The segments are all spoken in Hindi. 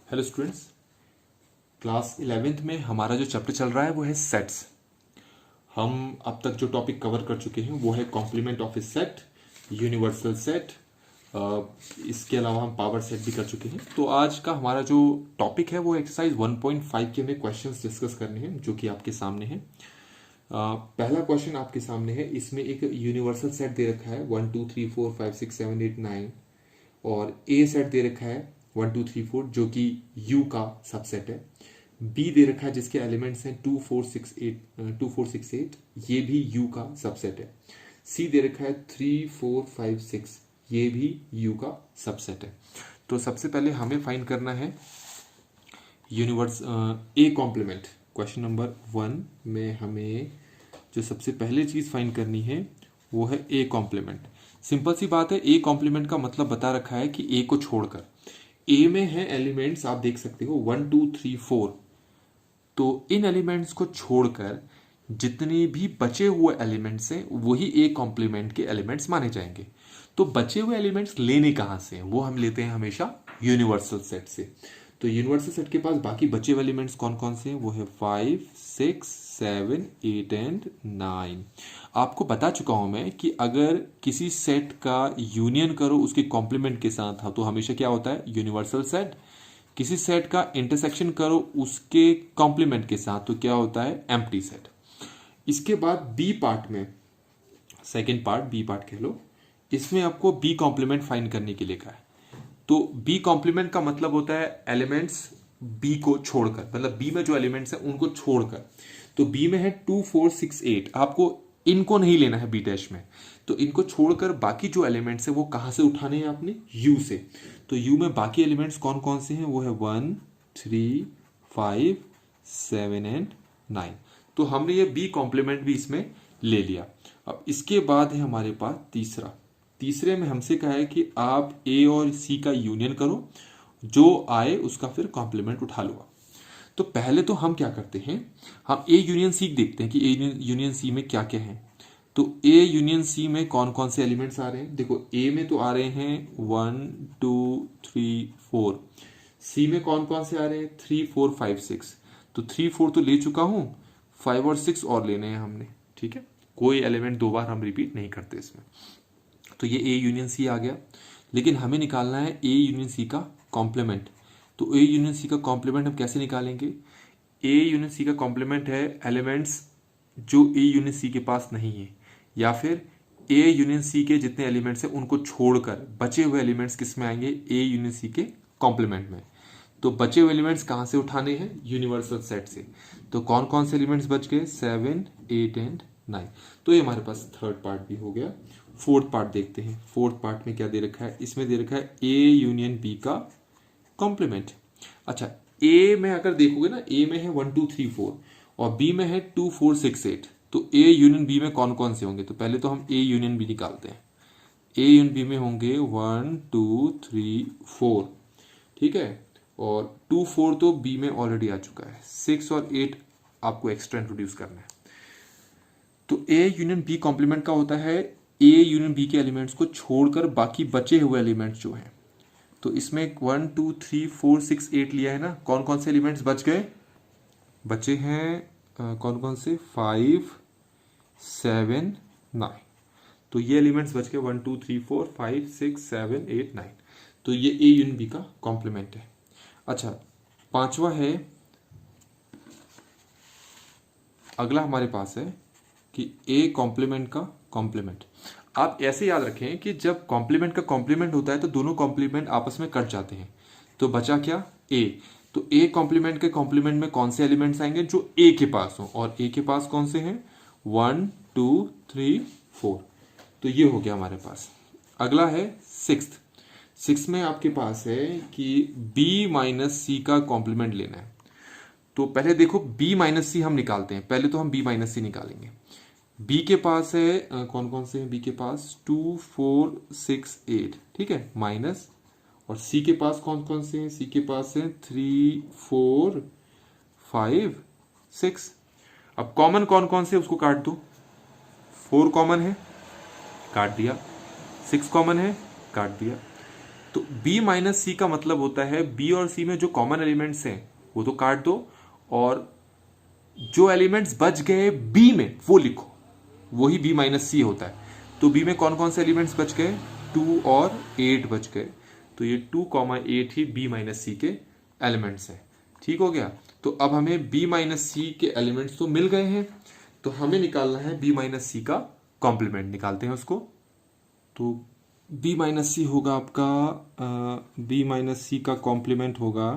हेलो स्टूडेंट्स, क्लास 11th में हमारा जो चैप्टर चल रहा है वो है सेट्स। हम अब तक जो टॉपिक कवर कर चुके हैं वो है complement of a set, universal set. इसके अलावा हम पावर सेट भी कर चुके हैं। तो आज का हमारा जो टॉपिक है वो एक्सरसाइज 1.5 के हमें क्वेश्चंस डिस्कस करने हैं जो कि आपके सामने हैं। पहला क्वेश्चन आपके सामने है। इसमें एक यूनिवर्सल सेट दे रखा है 1 2 3 4 5 6 7 8 9 और ए सेट दे रखा है 1 2 3 4 जो कि यू का सबसेट है। बी दे रखा है जिसके एलिमेंट्स हैं 2 4 6 8 ये भी यू का सबसेट है। सी दे रखा है 3 4 5 6 ये भी यू का सबसेट है। तो सबसे पहले हमें फाइंड करना है universe A complement. Question number 1 में हमें जो सबसे पहले चीज फाइंड करनी है वो है ए कॉम्प्लीमेंट। सिंपल सी बात है, ए कॉम्प्लीमेंट का मतलब बता रखा है कि ए को छोड़कर। ए में है एलिमेंट्स, आप देख सकते हो 1 2 3 4। तो इन एलिमेंट्स को छोड़कर जितने भी बचे हुए एलिमेंट्स हैं वही ए कॉम्प्लीमेंट के एलिमेंट्स माने जाएंगे। तो बचे हुए एलिमेंट्स लेने कहां से हैं? वो हम लेते हैं हमेशा यूनिवर्सल सेट से। तो यूनिवर्सल सेट के पास बाकी बचे हुए एलिमेंट्स कौन कौन से हैं? वो है 5 6 7 8 एंड 9। आपको बता चुका हूं मैं कि अगर किसी सेट का यूनियन करो उसके कॉम्प्लीमेंट के साथ तो हमेशा क्या होता है? Universal set. किसी सेट का इंटरसेक्शन करो उसके कॉम्प्लीमेंट के साथ तो क्या होता है? Empty set. इसके बाद बी पार्ट में, सेकेंड पार्ट बी पार्ट कह लो, इसमें आपको बी कॉम्प्लीमेंट फाइंड करने के लिए कहा है। तो बी कॉम्प्लीमेंट का मतलब होता है एलिमेंट्स बी को छोड़कर, मतलब बी में जो एलिमेंट्स हैं उनको छोड़कर। तो बी में है 2 4 6 8, आपको इनको नहीं लेना है बी डैश में। तो इनको छोड़कर बाकी जो एलिमेंट्स है वो कहां से उठाने हैं आपने? यू से। तो यू में बाकी एलिमेंट्स कौन कौन से हैं? वो है 1 3 5 7 एंड 9। तो हमने ये बी कॉम्प्लीमेंट भी इसमें ले लिया। अब इसके बाद है हमारे पास तीसरा। तीसरे में हमसे कहा है कि आप ए और सी का यूनियन करो, जो आए उसका फिर कॉम्प्लीमेंट उठा लो। तो पहले तो हम क्या करते हैं, हम ए यूनियन सी देखते हैं कि ए यूनियन सी में क्या क्या है। तो ए यूनियन सी में कौन कौन से एलिमेंट्स आ रहे हैं? देखो ए में तो आ रहे हैं 1 2 3 4। सी में कौन कौन से आ रहे हैं? 3 4 5 6। तो 3 4 तो ले चुका हूं, 5 और 6 और लेने हैं हमने। ठीक है, कोई एलिमेंट दो बार हम रिपीट नहीं करते इसमें। तो ये ए यूनियन सी आ गया। लेकिन हमें निकालना है ए यूनियन सी का कॉम्प्लीमेंट। तो ए यूनियन सी का कॉम्प्लीमेंट हम कैसे निकालेंगे? ए यूनियन सी का कॉम्प्लीमेंट है एलिमेंट्स जो ए यूनियन सी के पास नहीं है, या फिर ए यूनियन सी के जितने एलिमेंट्स हैं उनको छोड़कर बचे हुए एलिमेंट्स किस में आएंगे? ए यूनियन सी के कॉम्प्लीमेंट में। तो बचे हुए एलिमेंट्स कहां से उठाने हैं? यूनिवर्सल सेट से। तो कौन कौन से एलिमेंट्स बच गए? 7 8 एंड 9। तो ये हमारे पास थर्ड पार्ट भी हो गया। फोर्थ पार्ट देखते हैं। फोर्थ पार्ट में क्या दे रखा है? इसमें दे रखा है ए यूनियन बी का कॉम्प्लीमेंट। अच्छा, ए में अगर देखोगे ना, ए में है 1 2 3 4 और बी में है 2 4 6 8। तो ए यूनियन बी में कौन कौन से होंगे? तो पहले तो हम ए यूनियन बी निकालते हैं। ए यूनियन बी में होंगे 1 2 3 4। ठीक है, और 2 4 तो बी में ऑलरेडी आ चुका है। 6 और 8 आपको एक्स्ट्रा इंट्रोड्यूस करना है। तो ए यूनियन बी कॉम्प्लीमेंट का होता है ए यूनियन बी के एलिमेंट्स को छोड़कर बाकी बचे हुए एलिमेंट्स जो हैं। तो इसमें 1 2 3 4 6 8 लिया है ना, कौन कौन से एलिमेंट्स बच गए? बचे हैं कौन कौन से? 5 7 9। तो ये एलिमेंट्स बच गए 1 2 3 4 5 6 7 8 9। तो ये ए यूनियन बी का कॉम्प्लीमेंट है। अच्छा, पांचवा है, अगला हमारे पास है कि ए कॉम्प्लीमेंट का कॉम्प्लीमेंट। आप ऐसे याद रखें कि जब कॉम्प्लीमेंट का कॉम्प्लीमेंट होता है तो दोनों कॉम्प्लीमेंट आपस में कट जाते हैं। तो बचा क्या? ए। तो ए कॉम्प्लीमेंट के कॉम्प्लीमेंट में कौन से एलिमेंट्स आएंगे? जो ए के पास हो। और ए के पास कौन से हैं? 1 2 3 4। तो ये हो गया हमारे पास। अगला है सिक्स्थ। सिक्स में आपके पास है कि बी माइनस सी का कॉम्प्लीमेंट लेना है। तो पहले देखो बी माइनस सी हम निकालते हैं। पहले तो हम बी माइनस सी निकालेंगे। बी के पास है कौन कौन से हैं? बी के पास 2 4 6 8। ठीक है, माइनस। और सी के पास कौन कौन से हैं? सी के पास है 3 4 5 6। अब कॉमन कौन कौन से उसको काट दो। 4 कॉमन है, काट दिया। 6 कॉमन है, काट दिया। तो b माइनस सी का मतलब होता है b और c में जो कॉमन एलिमेंट्स हैं वो तो काट दो, और जो एलिमेंट्स बच गए b में वो लिखो, वही b माइनस सी होता है। तो b में कौन कौन से एलिमेंट्स बच गए, 2 और 8 बच गए, तो ये 2, 8 ही b माइनस सी के एलिमेंट्स हैं। ठीक हो गया। तो अब हमें b माइनस सी के एलिमेंट्स तो मिल गए हैं, तो हमें निकालना है b माइनस सी का कॉम्प्लीमेंट। निकालते हैं उसको। तो b माइनस सी होगा आपका, b माइनस सी का कॉम्प्लीमेंट होगा,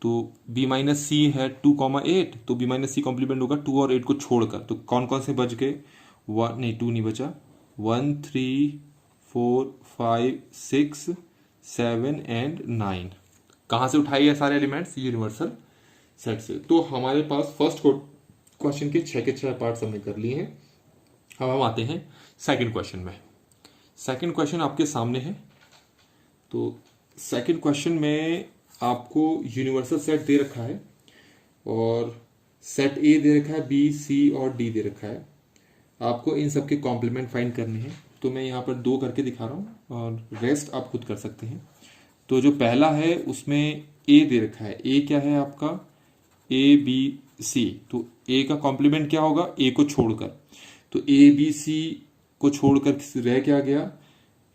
तो b माइनस सी है 2, 8, तो b माइनस सी कॉम्प्लीमेंट होगा 2 और 8 को छोड़कर। तो कौन कौन से बच गए, 2 नहीं बचा, 1, 3, 4, 5, 6, 7 एंड 9। कहाँ से उठाई है सारे एलिमेंट्स, यूनिवर्सल सेट से। तो हमारे पास फर्स्ट क्वेश्चन के 6 के 6 पार्ट्स हमने कर लिए हैं। अब हम आते हैं सेकंड क्वेश्चन में। सेकंड क्वेश्चन आपके सामने है। तो सेकंड क्वेश्चन में आपको यूनिवर्सल सेट दे रखा है, और सेट ए दे रखा है, बी, सी और डी दे रखा है। आपको इन सब के कॉम्प्लीमेंट फाइंड करने हैं। तो मैं यहाँ पर 2 करके दिखा रहा हूँ, और रेस्ट आप खुद कर सकते हैं। तो जो पहला है उसमें ए दे रखा है। ए क्या है आपका, ए बी सी। तो ए का कॉम्प्लीमेंट क्या होगा, ए को छोड़कर। तो ए बी सी को छोड़कर रह क्या गया,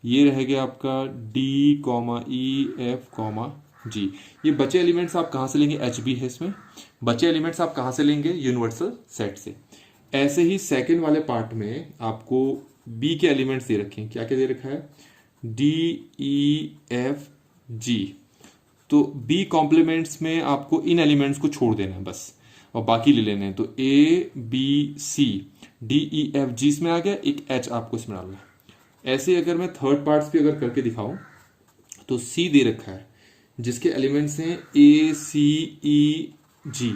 ये रह गया आपका डी, ई, एफ, जी। ये बचे एलिमेंट्स आप कहाँ से लेंगे, एच बी है इसमें। बचे एलिमेंट्स आप कहाँ से लेंगे, यूनिवर्सल सेट से। ऐसे ही सेकंड वाले पार्ट में आपको बी के एलिमेंट्स दे रखे हैं। क्या क्या दे रखा है, डी, ई, एफ, जी। तो बी कॉम्प्लीमेंट्स में आपको इन एलिमेंट्स को छोड़ देना है बस, और बाकी ले लेने हैं। तो A B C D E F G इसमें आ गया, एक एच आपको इसमें डालना है। ऐसे अगर मैं थर्ड पार्ट्स भी अगर करके दिखाऊं, तो सी दे रखा है जिसके एलिमेंट्स हैं ए सी ई जी।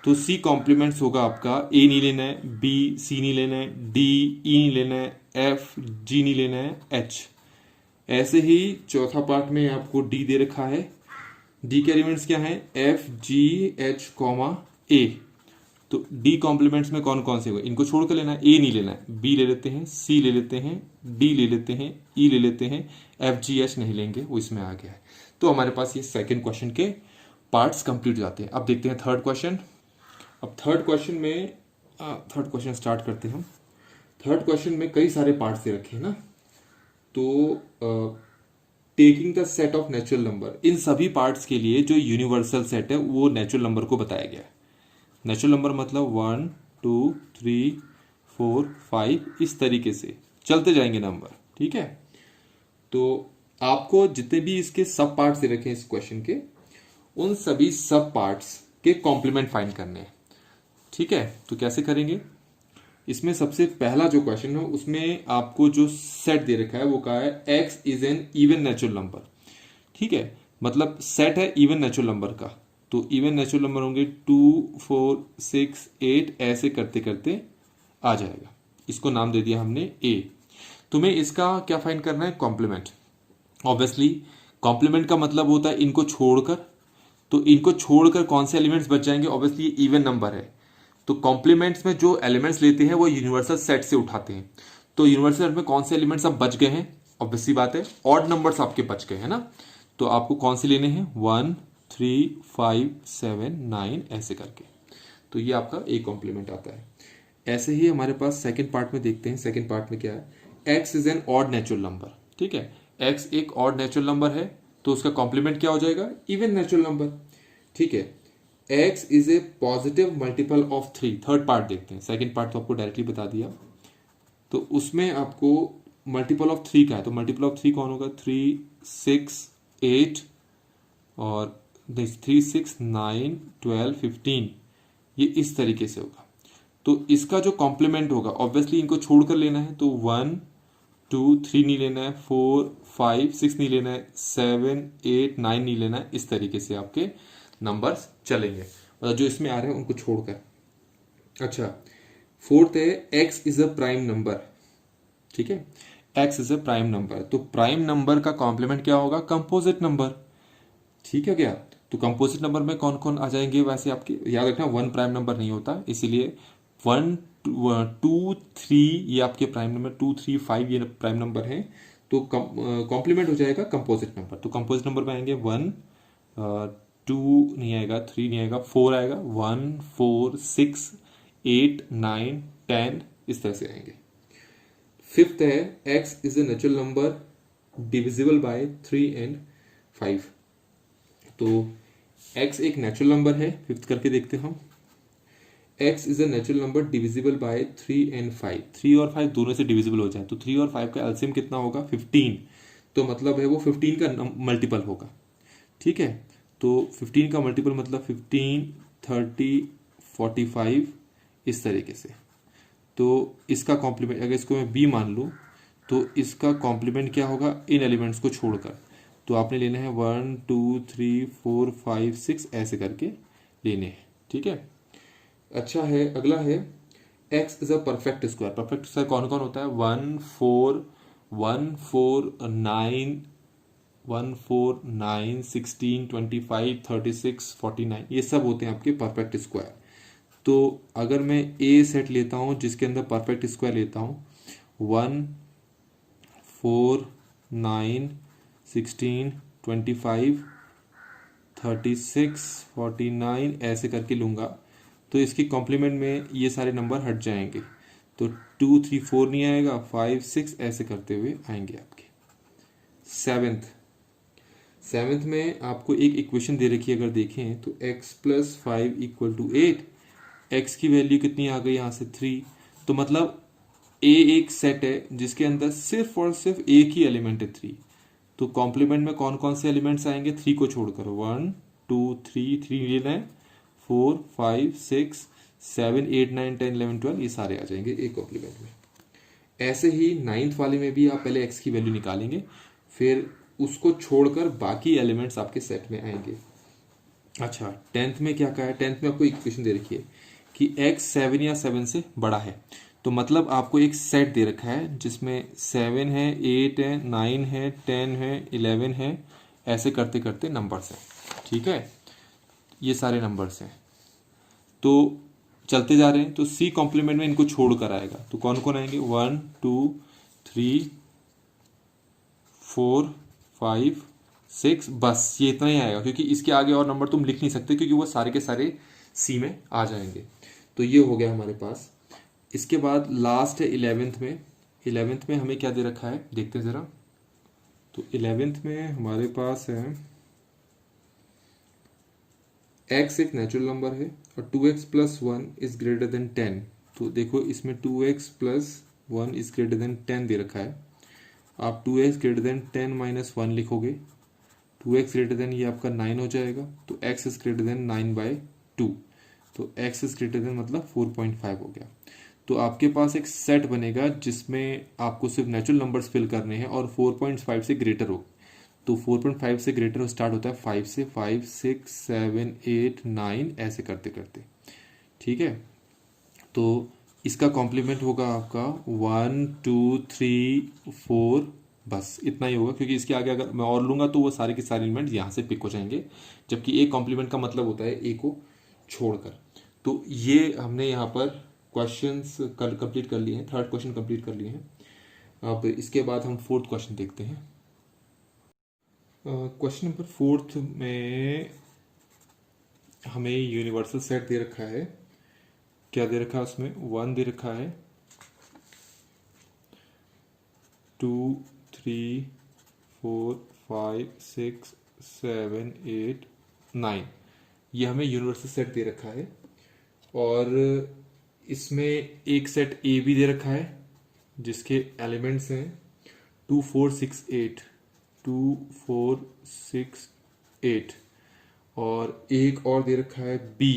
तो सी कॉम्प्लीमेंट्स होगा आपका, ए नहीं लेना है, बी सी नहीं लेना है, डी ई नहीं लेना है, एफ जी नहीं लेना है, एच। ऐसे ही चौथा पार्ट में आपको डी दे रखा है। डी के एलिमेंट्स क्या है, एफ जी एच ए। तो डी कॉम्प्लीमेंट्स में कौन कौन से हुए, इनको छोड़ कर लेना है। ए नहीं लेना है, बी ले लेते हैं, सी ले लेते हैं, डी ले लेते हैं, ई ले लेते हैं, एफ जी एच नहीं लेंगे, वो इसमें आ गया है। तो हमारे पास ये सेकंड क्वेश्चन के पार्ट्स कंप्लीट हो जाते हैं। अब देखते हैं थर्ड क्वेश्चन। अब थर्ड क्वेश्चन में थर्ड क्वेश्चन स्टार्ट करते हैं हम। थर्ड क्वेश्चन में कई सारे पार्ट्स दे रखे हैं ना। तो taking the set of natural number, इन सभी पार्ट्स के लिए जो यूनिवर्सल सेट है वो नेचुरल नंबर को बताया गया है। नेचुरल नंबर मतलब 1, 2, 3, 4, 5, इस तरीके से चलते जाएंगे नंबर। ठीक है। तो आपको जितने भी इसके सब पार्ट्स दे रखे हैं इस क्वेश्चन के, उन सभी सब पार्ट्स के कॉम्प्लीमेंट फाइंड करने हैं। ठीक है। तो कैसे करेंगे, इसमें सबसे पहला जो क्वेश्चन है उसमें आपको जो सेट दे रखा है वो कहा है x is an even natural number. ठीक है, मतलब सेट है इवन नेचुरल नंबर का। तो इवन नेचुरल नंबर होंगे 2, 4, 6, 8, ऐसे करते करते आ जाएगा। इसको नाम दे दिया हमने a। तुम्हें इसका क्या फाइंड करना है, कॉम्प्लीमेंट। ऑब्वियसली कॉम्प्लीमेंट का मतलब होता है इनको छोड़कर। तो इनको छोड़कर कौन से एलिमेंट्स बच जाएंगे, ऑब्वियसली ये इवन नंबर है। तो कॉम्प्लीमेंट्स में जो एलिमेंट्स लेते हैं वो यूनिवर्सल सेट से उठाते हैं। तो यूनिवर्सल सेट में कौन से एलिमेंट्स अब बच गए हैं, ऑब्वियसली बात है ऑड नंबर्स आपके बच गए हैं ना। तो आपको कौन से लेने हैं, 1, 3, 5, 7, 9 ऐसे करके। तो ये आपका ए कॉम्प्लीमेंट आता है। ऐसे ही हमारे पास सेकेंड पार्ट में देखते हैं। सेकेंड पार्ट में क्या है, x is an odd natural number. ठीक है, एक्स एक ऑड नेचुरल नंबर है, तो उसका कॉम्प्लीमेंट क्या हो जाएगा, इवन नेचुरल नंबर। ठीक है, x is a positive multiple of 3। Third part देखते हैं। सेकंड पार्ट तो आपको डायरेक्टली बता दिया। तो उसमें आपको मल्टीपल ऑफ 3 का है। तो मल्टीपल ऑफ 3 कौन होगा, 3, 6, 8 और 3, 6, 9, 12, 15, ये इस तरीके से होगा। तो इसका जो कॉम्प्लीमेंट होगा ऑब्वियसली इनको छोड़कर लेना है। तो 1, 2, 3 नहीं लेना है, 4, 5, 6 नहीं लेना है, 7, 8, 9 नहीं लेना है। इस तरीके से आपके नंबर्स चलेंगे, मतलब जो इसमें आ रहे हैं उनको छोड़कर। अच्छा, फोर्थ है x is a prime number. ठीक है, x is a prime number. तो प्राइम नंबर का कॉम्प्लीमेंट क्या होगा, कंपोजिट नंबर। ठीक है क्या, तो कंपोजिट नंबर में कौन कौन आ जाएंगे, वैसे आपके याद रखना 1 प्राइम नंबर नहीं होता, इसीलिए 1, 2, 3 ये आपके प्राइम नंबर, 2, 3, 5 ये प्राइम नंबर है। तो कॉम्प्लीमेंट हो जाएगा कंपोजिट नंबर। तो कंपोजिट नंबर में आएंगे 1, 2 नहीं आएगा, 3 नहीं आएगा, 4 आएगा, 1, 4, 6, 8, 9, 10 इस तरह से आएंगे। फिफ्थ है x is a natural number divisible by 3 and 5। तो x एक नेचुरल नंबर है, फिफ्थ करके देखते हैं हम। x is a natural number divisible by 3 and 5। 3 और 5 दोनों से डिविजिबल हो जाए तो 3 और 5 का एलसीएम कितना होगा? 15। तो मतलब है वो 15 का मल्टीपल होगा। ठीक है, तो 15 का मल्टीपल मतलब 15, 30, 45 इस तरीके से। तो इसका कॉम्प्लीमेंट अगर इसको मैं b मान लूँ तो इसका कॉम्प्लीमेंट क्या होगा इन एलिमेंट्स को छोड़कर? तो आपने लेना है 1, 2, 3, 4, 5, 6 ऐसे करके लेने हैं। ठीक है, अच्छा है। अगला है x is a perfect square. Perfect square कौन कौन होता है? 1, 4, 1, 4, 9, 1, 4, 9, 16, 25, 36, 49 ये सब होते हैं आपके परफेक्ट स्क्वायर। तो अगर मैं ए सेट लेता हूं जिसके अंदर परफेक्ट स्क्वायर लेता हूं 1, 4, 9, 16, 25, 36, 49 ऐसे करके लूंगा तो इसकी कॉम्प्लीमेंट में ये सारे नंबर हट जाएंगे। तो 2, 3, 4 नहीं आएगा, 5, 6 ऐसे करते हुए आएंगे आपके। सेवेंथ में आपको एक इक्वेशन दे रखी है, अगर देखें तो x plus 5 equal to 8। x की वैल्यू कितनी आ गई यहाँ से? 3। तो मतलब a एक सेट है जिसके अंदर सिर्फ और सिर्फ एक ही एलिमेंट है 3। तो कॉम्प्लीमेंट में कौन कौन से एलिमेंट्स आएंगे 3 को छोड़कर? 1, 2, 3 लेना है, 4, 5, 6, 7, 8, 9, 10, 11, 12 ये सारे आ जाएंगे एक कॉम्प्लीमेंट में। ऐसे ही नाइन्थ वाले में भी आप पहले x की वैल्यू निकालेंगे, फिर उसको छोड़कर बाकी एलिमेंट्स आपके सेट में आएंगे। अच्छा, टेंथ में क्या कहा है? टेंथ में आपको इक्वेशन दे रखी है कि x 7 या 7 से बड़ा है। तो मतलब आपको एक सेट दे रखा है जिसमें 7 है, 8 है, 9 है, 10 है, 11 है, ऐसे करते करते नंबर्स हैं। ठीक है, ये सारे नंबर्स हैं। तो चलते जा रहे हैं तो सी कॉम्प्लीमेंट में इनको छोड़कर आएगा तो कौन कौन आएंगे? 1, 2, 3, 4, 5, 6 बस ये इतना ही आएगा, क्योंकि इसके आगे और नंबर तुम लिख नहीं सकते क्योंकि वो सारे के सारे सी में आ जाएंगे। तो ये हो गया हमारे पास। इसके बाद लास्ट है 11th में। 11th में हमें क्या दे रखा है देखते हैं ज़रा। तो 11th में हमारे पास है x एक नेचुरल नंबर है और 2x plus 1 is greater than 10। तो देखो इसमें 2x plus 1 is greater than 10 दे रखा है। आप 2x ग्रेटर देन 10 माइनस 1 लिखोगे, 2x ग्रेटर देन ये आपका 9 हो जाएगा। तो x इज ग्रेटर देन 9/2। तो x इज ग्रेटर देन मतलब 4.5 हो गया। तो आपके पास एक सेट बनेगा जिसमें आपको सिर्फ नेचुरल नंबर्स फिल करने हैं और 4.5 से ग्रेटर हो। तो 4.5 से ग्रेटर स्टार्ट होता है 5 से, 5, 6, 7, 8, 9 ऐसे करते करते। ठीक है, तो इसका कॉम्प्लीमेंट होगा आपका 1, 2, 3, 4 बस इतना ही होगा, क्योंकि इसके आगे अगर मैं और लूंगा तो वो सारे के सारे एलिमेंट यहाँ से पिक हो जाएंगे, जबकि एक कॉम्प्लीमेंट का मतलब होता है ए को छोड़कर। तो ये हमने यहाँ पर क्वेश्चंस कंप्लीट कर लिए हैं, थर्ड क्वेश्चन कंप्लीट कर लिए हैं। अब इसके बाद हम फोर्थ क्वेश्चन देखते हैं। क्वेश्चन नंबर फोर्थ में हमें यूनिवर्सल सेट दे रखा है। क्या दे रखा है उसमें? 1 दे रखा है, 2, 3, 4, 5, 6, 7, 8, 9 ये हमें यूनिवर्सल सेट दे रखा है। और इसमें एक सेट ए भी दे रखा है जिसके एलिमेंट्स हैं 2, 4, 6, 8, 2, 4, 6, 8 और एक और दे रखा है बी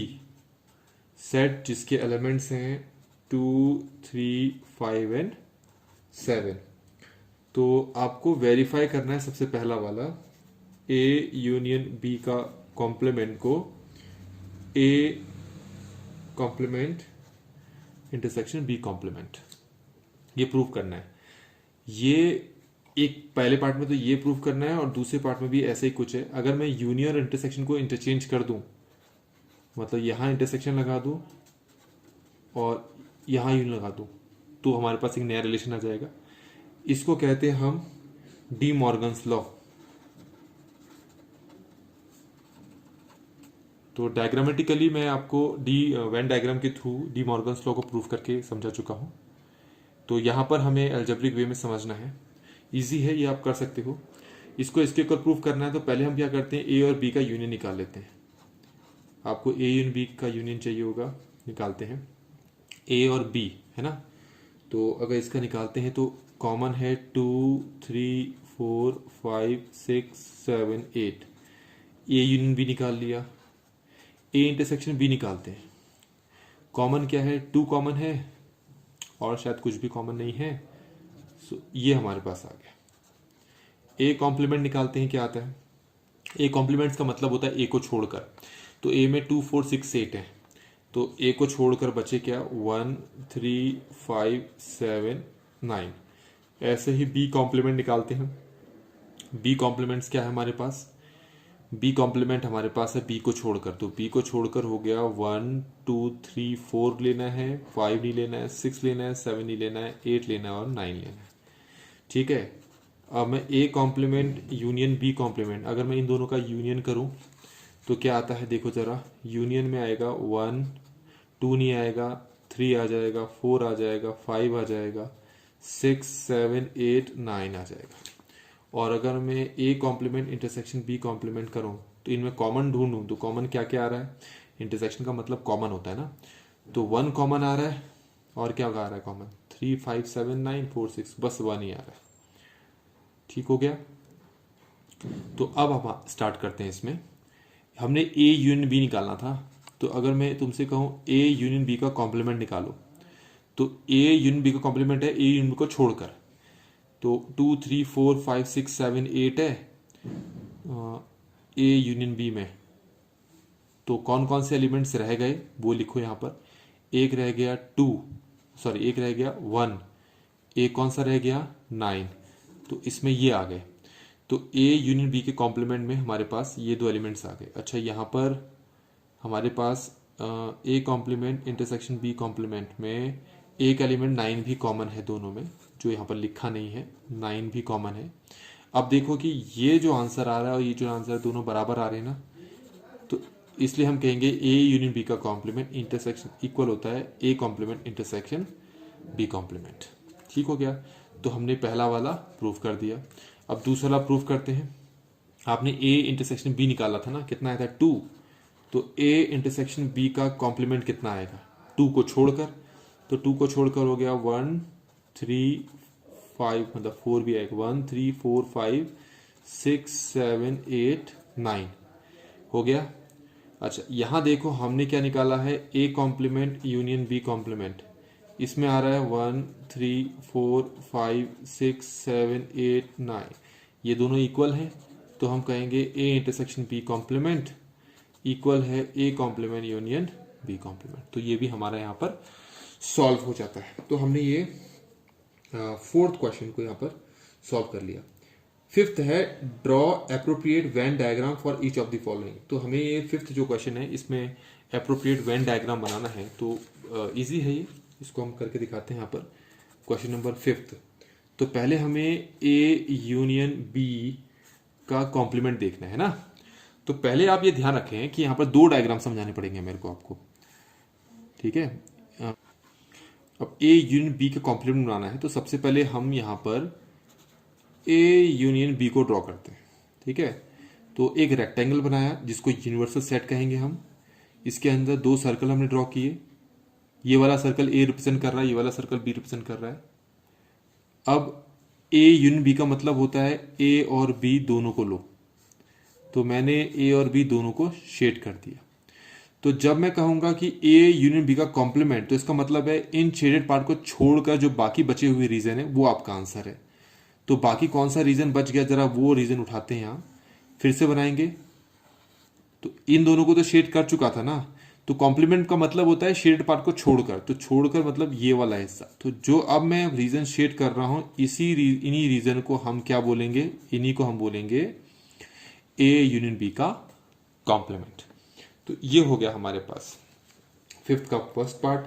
सेट जिसके एलिमेंट्स हैं 2, 3, 5 एंड 7। तो आपको वेरीफाई करना है सबसे पहला वाला ए यूनियन बी का कॉम्प्लीमेंट को A complement intersection B complement, ये प्रूव करना है। ये एक पहले पार्ट में तो ये प्रूव करना है और दूसरे पार्ट में भी ऐसे ही कुछ है। अगर मैं यूनियन और इंटरसेक्शन को इंटरचेंज कर दूं, मतलब यहां इंटरसेक्शन लगा दूं और यहां यूनियन लगा दूं, तो हमारे पास एक नया रिलेशन आ जाएगा। इसको कहते हैं हम डी मॉर्गन्स लॉ। तो डायग्रामेटिकली मैं आपको वेन डायग्राम के थ्रू डी मॉर्गन्स लॉ को प्रूव करके समझा चुका हूं। तो यहां पर हमें एल्जेब्रिक वे में समझना है, इजी है, ये आप कर सकते हो। इसको इसके ऊपर प्रूव करना है तो पहले हम क्या करते हैं, ए और बी का यूनियन निकाल लेते हैं। आपको ए यूनियन बी का यूनियन चाहिए होगा, निकालते हैं ए और बी, है ना। तो अगर इसका निकालते हैं तो कॉमन है 2 3 4 5 6 7 8। ए यूनियन बी निकाल लिया। ए इंटरसेक्शन बी निकालते हैं। कॉमन क्या है, 2 कॉमन है और शायद कुछ भी कॉमन नहीं है, सो ये हमारे पास आ गया। ए कॉम्प्लीमेंट निकालते हैं, क्या आता है, ए कॉम्प्लीमेंट्स का मतलब होता है ए को छोड़कर। तो ए में 2 4 6 8 है, तो ए को छोड़कर बचे क्या, 1 3 5 7 9। ऐसे ही बी कॉम्प्लीमेंट निकालते हैं। बी कॉम्प्लीमेंट्स क्या है हमारे पास, बी कॉम्प्लीमेंट हमारे पास है बी को छोड़कर, तो बी को छोड़कर हो गया 1 2 3 4 लेना है, 5 नहीं लेना है, 6 लेना है, 7 नहीं लेना है, 8 लेना है और 9 लेना है। ठीक है। अब मैं A complement union B complement, अगर मैं इन दोनों का यूनियन करूं तो क्या आता है, देखो जरा, यूनियन में आएगा 1 2 नहीं आएगा, 3 आ जाएगा, 4 आ जाएगा, 5 आ जाएगा, 6 7 8 9 आ जाएगा। और अगर मैं A complement intersection B complement करूं तो इनमें कॉमन ढूंढूं तो कॉमन क्या क्या आ रहा है, इंटरसेक्शन का मतलब कॉमन होता है ना, तो 1 कॉमन आ रहा है और क्या आ रहा है कॉमन, 3 5 7 9 4 6, बस 1 ही आ रहा है। ठीक हो गया। तो अब हम स्टार्ट करते हैं। इसमें हमने ए यूनियन बी निकालना था, तो अगर मैं तुमसे कहूं ए यूनियन बी का कॉम्प्लीमेंट निकालो, तो ए यूनियन बी का कॉम्प्लीमेंट है ए यूनियन बी को छोड़कर, तो 2 3 4 5 6 7 8 है ए यूनियन बी में। तो कौन कौन से एलिमेंट्स रह गए वो लिखो यहां पर। एक रह गया 2, सॉरी एक रह गया 1, एक कौन सा रह गया 9, तो इसमें ये आ गए। तो ए यूनियन बी के कॉम्प्लीमेंट में हमारे पास ये 2 एलिमेंट्स आ गए। अच्छा, यहाँ पर हमारे पास A complement intersection B complement में एक एलिमेंट 9 भी कॉमन है दोनों में, जो यहाँ पर लिखा नहीं है, 9 भी कॉमन है। अब देखो कि ये जो आंसर आ रहा है और ये जो आंसर दोनों बराबर आ रहे हैं ना, तो इसलिए हम कहेंगे ए यूनियन बी का कॉम्प्लीमेंट इंटरसेक्शन इक्वल होता है A complement intersection B complement. ठीक हो गया। तो हमने पहला वाला प्रूफ कर दिया। अब दूसरा वाला प्रूफ करते हैं। आपने ए इंटरसेक्शन बी निकाला था ना, कितना आया था 2, तो ए इंटरसेक्शन बी का कॉम्प्लीमेंट कितना आएगा 2 को छोड़कर, तो 2 को छोड़कर हो गया 1 3 5, मतलब 4 भी आएगा, 1 3 4 5 6 7 8 9 हो गया। अच्छा, यहां देखो हमने क्या निकाला है, A complement union B complement, इसमें आ रहा है 1 3 4 5 6 7 8 9, ये दोनों इक्वल हैं, तो हम कहेंगे A intersection B complement equal है A complement union B complement. तो ये भी हमारा यहाँ पर सॉल्व हो जाता है। तो हमने ये 4th क्वेश्चन को यहाँ पर सॉल्व कर लिया। 5th है draw appropriate Venn diagram for each of the following. तो हमें ये 5th जो क्वेश्चन है इसमें एप्रोप्रिएट वेन डायग्राम बनाना है, तो इजी है ये, इसको हम करके दिखाते हैं यहाँ पर। क्वेश्चन नंबर 5th, तो पहले हमें ए यूनियन बी का कॉम्प्लीमेंट देखना है ना। तो पहले आप ये ध्यान रखें कि यहाँ पर 2 डायग्राम समझाने पड़ेंगे मेरे को आपको, ठीक है। अब ए यूनियन बी का कॉम्प्लीमेंट बनाना है, तो सबसे पहले हम यहाँ पर ए यूनियन बी को ड्रॉ करते हैं, ठीक है। तो एक रेक्टेंगल बनाया जिसको यूनिवर्सल सेट कहेंगे हम, इसके अंदर 2 सर्कल हमने ड्रॉ किए, ये वाला सर्कल ए रिप्रेजेंट कर रहा है, ये वाला सर्कल बी रिप्रेजेंट कर रहा है। अब ए यूनियन बी का मतलब होता है ए और बी दोनों को लो, तो मैंने ए और बी दोनों को शेड कर दिया। तो जब मैं कहूंगा कि ए यूनियन बी का कॉम्प्लीमेंट, तो इसका मतलब है इन शेडेड पार्ट को छोड़कर जो बाकी बचे हुए रीजन है वो आपका आंसर है। तो बाकी कौन सा रीजन बच गया, जरा वो रीजन उठाते हैं, यहां फिर से बनाएंगे। तो इन दोनों को तो शेड कर चुका था ना, तो कॉम्प्लीमेंट का मतलब होता है शेडेड पार्ट को छोड़कर, तो छोड़कर मतलब ये वाला हिस्सा। तो जो अब मैं रीजन शेड कर रहा हूं इन्हीं रीजन को हम क्या बोलेंगे, इन्हीं को हम बोलेंगे ए यूनियन बी का कॉम्प्लीमेंट। तो ये हो गया हमारे पास 5th का फर्स्ट पार्ट।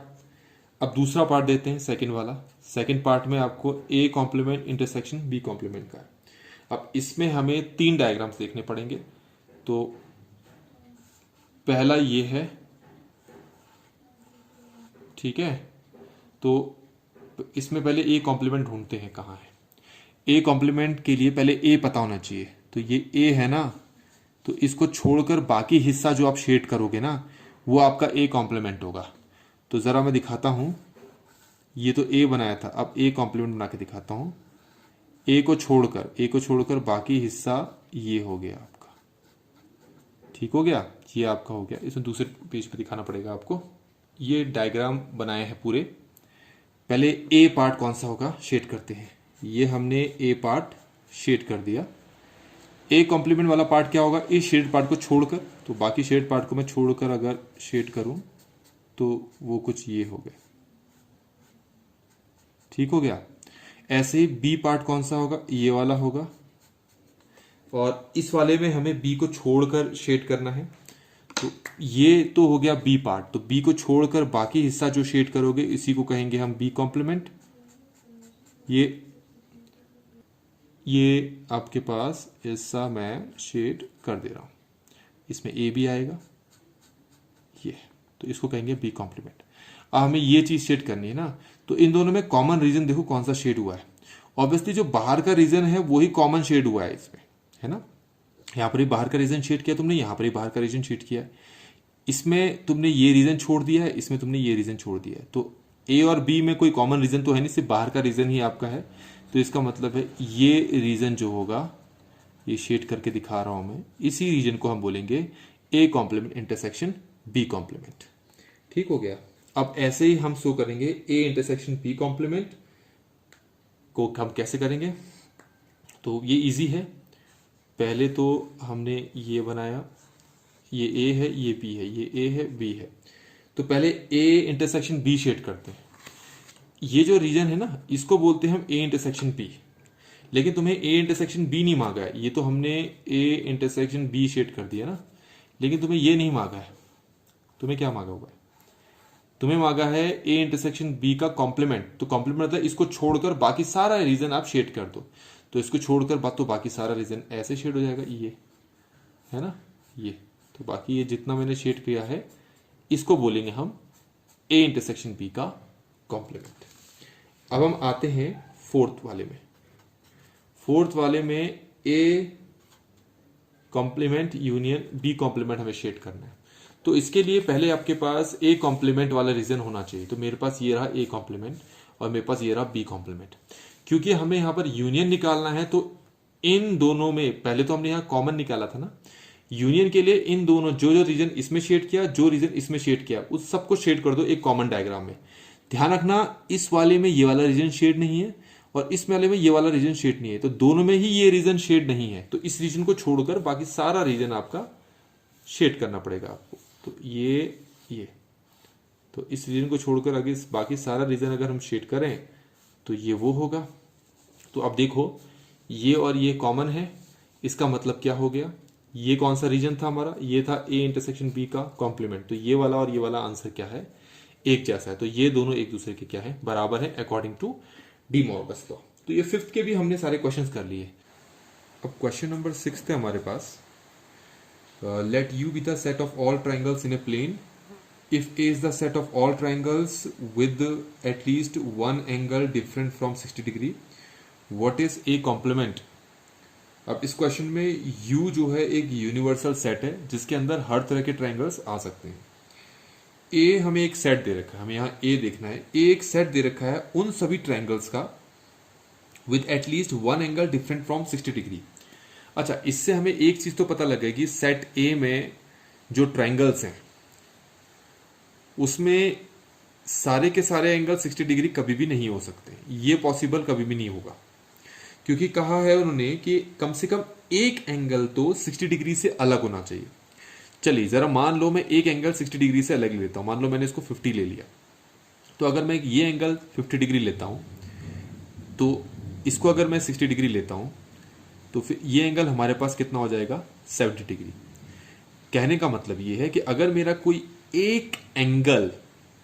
अब दूसरा पार्ट देते हैं, सेकंड वाला। सेकंड पार्ट में आपको A complement intersection B complement का है। अब इसमें हमें 3 डायग्राम्स देखने पड़ेंगे। तो पहला ये है, ठीक है। तो इसमें पहले ए कॉम्प्लीमेंट ढूंढते हैं कहाँ है। ए कॉम्प्लीमेंट के लिए पहले ए पता होना चाहिए। तो ये ए है ना, तो इसको छोड़कर बाकी हिस्सा जो आप शेड करोगे ना, वो आपका ए कॉम्प्लीमेंट होगा। तो जरा मैं दिखाता हूं, ये तो ए बनाया था, अब ए कॉम्प्लीमेंट बना के दिखाता हूं। ए को छोड़कर बाकी हिस्सा ये हो गया आपका, ठीक हो गया, ये आपका हो गया। इसमें दूसरे पेज पे दिखाना पड़ेगा आपको। ये डायग्राम बनाए हैं पूरे। पहले ए पार्ट कौन सा होगा, शेड करते हैं। ये हमने ए पार्ट शेड कर दिया। ए कॉम्प्लीमेंट वाला पार्ट क्या होगा, इस शेड पार्ट को छोड़कर, तो बाकी शेड पार्ट को मैं छोड़कर अगर शेड करूं तो वो कुछ ये हो गया, ठीक हो गया। ऐसे ही बी पार्ट कौन सा होगा, ये वाला होगा। और इस वाले में हमें बी को छोड़कर शेड करना है। तो ये तो हो गया बी पार्ट। तो बी को छोड़कर बाकी हिस्सा जो शेड करोगे इसी को कहेंगे हम बी कॉम्प्लीमेंट। ये आपके पास ऐसा मैं शेड कर दे रहा हूं, इसमें ए भी आएगा ये, तो इसको कहेंगे बी कॉम्प्लीमेंट। अब हमें ये चीज शेड करनी है ना, तो इन दोनों में कॉमन रीजन देखो कौन सा शेड हुआ है। ऑब्वियसली जो बाहर का रीजन है वही कॉमन शेड हुआ है इसमें, है ना। यहां पर ही बाहर का रीजन शेड किया तुमने, यहां पर ही बाहर का रीजन शेड किया है। इसमें तुमने ये रीजन छोड़ दिया है, इसमें तुमने ये रीजन छोड़ दिया है। तो ए और बी में कोई कॉमन रीजन तो है नहीं, सिर्फ बाहर का रीजन ही आपका है। तो इसका मतलब है ये रीजन जो होगा, ये शेड करके दिखा रहा हूं मैं, इसी रीजन को हम बोलेंगे A complement intersection B complement, ठीक हो गया। अब ऐसे ही हम शो करेंगे ए इंटरसेक्शन बी कॉम्प्लीमेंट को हम कैसे करेंगे। तो ये इजी है। पहले तो हमने ये बनाया, ये ए है, ये बी है, ये ए है, बी है। तो पहले ए इंटरसेक्शन बी शेड करते हैं। ये जो रीजन है ना, इसको बोलते हैं हम ए इंटरसेक्शन बी। लेकिन तुम्हें ए इंटरसेक्शन बी नहीं मांगा है, ये तो हमने ए इंटरसेक्शन बी शेड कर दिया ना। लेकिन तुम्हें ये नहीं मांगा है, तुम्हें क्या मांगा हुआ है, तुम्हें मांगा है ए इंटरसेक्शन बी का कॉम्प्लीमेंट। तो कॉम्प्लीमेंट मतलब इसको छोड़कर बाकी सारा रीजन आप शेड कर दो। तो इसको छोड़कर तो बाकी सारा रीजन ऐसे शेड हो जाएगा, ये है ना, ये। तो बाकी ये जितना मैंने शेड किया है इसको बोलेंगे हम ए इंटरसेक्शन बी का कॉम्प्लीमेंट। अब हम आते हैं फोर्थ वाले में। फोर्थ वाले में A complement union B complement हमें शेड करना है। तो इसके लिए पहले आपके पास ए कॉम्प्लीमेंट वाला रीजन होना चाहिए। तो मेरे पास ये रहा ए कॉम्प्लीमेंट और मेरे पास ये रहा बी कॉम्प्लीमेंट। क्योंकि हमें यहां पर यूनियन निकालना है, तो इन दोनों में पहले तो हमने यहां कॉमन निकाला था ना, यूनियन के लिए इन दोनों जो रीजन इसमें शेड किया, जो रीजन इसमें शेड किया, उस सबको शेड कर दो एक कॉमन डायग्राम में। ध्यान रखना इस वाले में ये वाला रीजन शेड नहीं है और इस वाले में ये वाला रीजन शेड नहीं है, तो दोनों में ही ये रीजन शेड नहीं है। तो इस रीजन को छोड़कर बाकी सारा रीजन आपका शेड करना पड़ेगा आपको। तो ये तो इस रीजन को छोड़कर अगर बाकी सारा रीजन अगर हम शेड करें तो ये वो होगा। तो अब देखो ये और ये कॉमन है, इसका मतलब क्या हो गया, ये कौन सा रीजन था हमारा, ये था ए इंटरसेक्शन बी का कॉम्प्लीमेंट। तो ये वाला और ये वाला आंसर क्या है, एक जैसा है। तो ये दोनों एक दूसरे के क्या है, बराबर है अकॉर्डिंग टू डी मॉर्गस लॉ। तो ये फिफ्थ के भी हमने सारे क्वेश्चंस कर लिए। अब क्वेश्चन नंबर 6 है हमारे पास। Let U be the set of all triangles in a plane if A is the set of all triangles with at least one angle different from 60 degree, what is A complement. अब इस क्वेश्चन में U जो है एक यूनिवर्सल सेट है जिसके अंदर हर तरह के ट्राइंगल्स आ सकते हैं। A हमें एक सेट दे रखा है, हमें यहाँ A देखना है। A एक सेट दे रखा है उन सभी ट्राइंगल्स का with at least one angle different from 60 degree. अच्छा, इससे हमें एक चीज तो पता लगेगी, सेट A में जो ट्राइंगल्स हैं उसमें सारे के सारे एंगल 60 डिग्री कभी भी नहीं हो सकते। ये पॉसिबल कभी भी नहीं होगा, क्योंकि कहा है उन्होंने कि कम से कम एक एंगल तो 60 डिग्री से अलग होना चाहिए। चलिए जरा मान लो मैं एक एंगल 60 डिग्री से अलग लेता हूं, मान लो मैंने इसको 50 ले लिया। तो अगर मैं ये एंगल 50 डिग्री लेता हूं, तो इसको अगर मैं 60 डिग्री लेता हूं, तो फिर ये एंगल हमारे पास कितना हो जाएगा, 70 डिग्री। कहने का मतलब ये है कि अगर मेरा कोई एक एंगल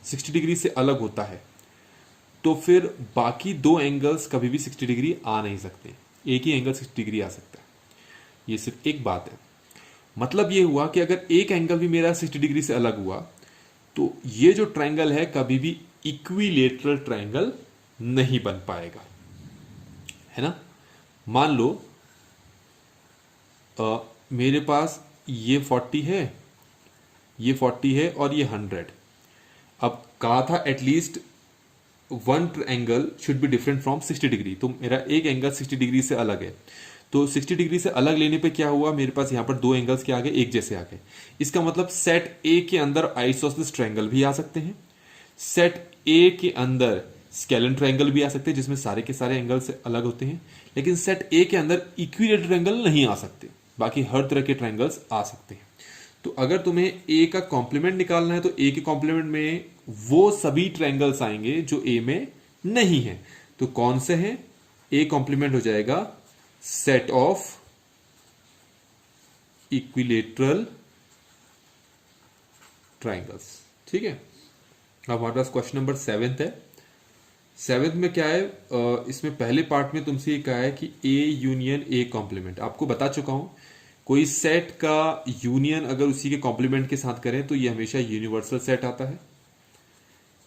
60 डिग्री से अलग होता है तो फिर बाकी दो एंगल्स कभी भी 60 डिग्री आ नहीं सकते। एक ही एंगल 60 डिग्री आ सकता है। ये सिर्फ एक बात है। मतलब ये हुआ कि अगर एक एंगल भी मेरा 60 डिग्री से अलग हुआ तो ये जो ट्रायंगल है कभी भी इक्विलेटरल ट्रायंगल नहीं बन पाएगा, है ना। मान लो मेरे पास ये 40 है, ये 40 है और ये 100। अब कहा था at least one angle should be different from 60 degree, तो मेरा एक एंगल 60 डिग्री से अलग है। तो 60 डिग्री से अलग लेने पे क्या हुआ, मेरे पास यहां पर दो एंगल्स के आगे एक जैसे आ गए। इसका मतलब सेट ए के अंदर आइसोसेलेस ट्रायंगल भी आ सकते हैं, सेट ए के अंदर स्केलन ट्रायंगल भी आ सकते हैं जिसमें सारे के सारे एंगल से अलग होते हैं, लेकिन सेट ए के अंदर इक्विलेटरल ट्रायंगल नहीं आ सकते। बाकी हर तरह के ट्रायंगल्स आ सकते हैं। तो अगर तुम्हें ए का कॉम्प्लीमेंट निकालना है तो ए के कॉम्प्लीमेंट में वो सभी ट्रायंगल्स आएंगे जो ए में नहीं है। तो कौन से हैं, ए कॉम्प्लीमेंट हो जाएगा सेट ऑफ इक्विलेटरल ट्रायंगल्स। ठीक है। अब हमारे पास क्वेश्चन नंबर 7 है। 7 में क्या है, इसमें पहले पार्ट में तुमसे ये कहा है कि ए यूनियन ए कॉम्प्लीमेंट। आपको बता चुका हूं कोई सेट का यूनियन अगर उसी के कॉम्प्लीमेंट के साथ करें तो ये हमेशा यूनिवर्सल सेट आता है।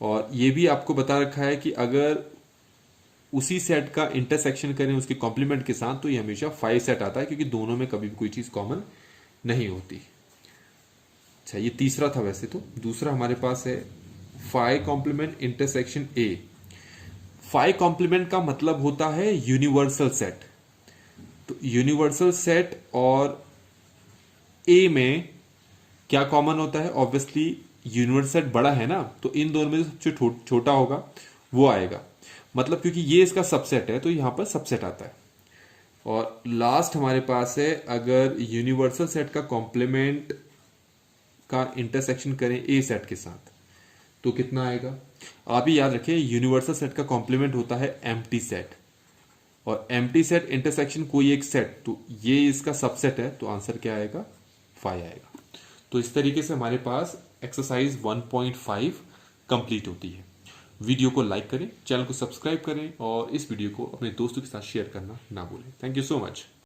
और ये भी आपको बता रखा है कि अगर उसी सेट का इंटरसेक्शन करें उसके कॉम्प्लीमेंट के साथ तो ये हमेशा 5 सेट आता है, क्योंकि दोनों में कभी भी कोई चीज कॉमन नहीं होती। अच्छा, ये तीसरा था। वैसे तो दूसरा हमारे पास है phi complement intersection A. Phi complement का मतलब होता है यूनिवर्सल सेट। तो यूनिवर्सल सेट और ए में क्या कॉमन होता है, ऑब्वियसली यूनिवर्सल सेट बड़ा है ना, तो इन दोनों में जो छोटा होगा वो आएगा। मतलब क्योंकि ये इसका सबसेट है तो यहां पर सबसेट आता है। और लास्ट हमारे पास है अगर यूनिवर्सल सेट का कॉम्प्लीमेंट का इंटरसेक्शन करें ए सेट के साथ तो कितना आएगा। आप ही याद रखें यूनिवर्सल सेट का कॉम्प्लीमेंट होता है एम्प्टी सेट, और एम्प्टी सेट इंटरसेक्शन कोई एक सेट, तो ये इसका सबसेट है तो आंसर क्या आएगा, 5 आएगा। तो इस तरीके से हमारे पास एक्सरसाइज 1.5 कंप्लीट होती है। वीडियो को लाइक करें, चैनल को सब्सक्राइब करें और इस वीडियो को अपने दोस्तों के साथ शेयर करना ना भूलें। Thank you so much.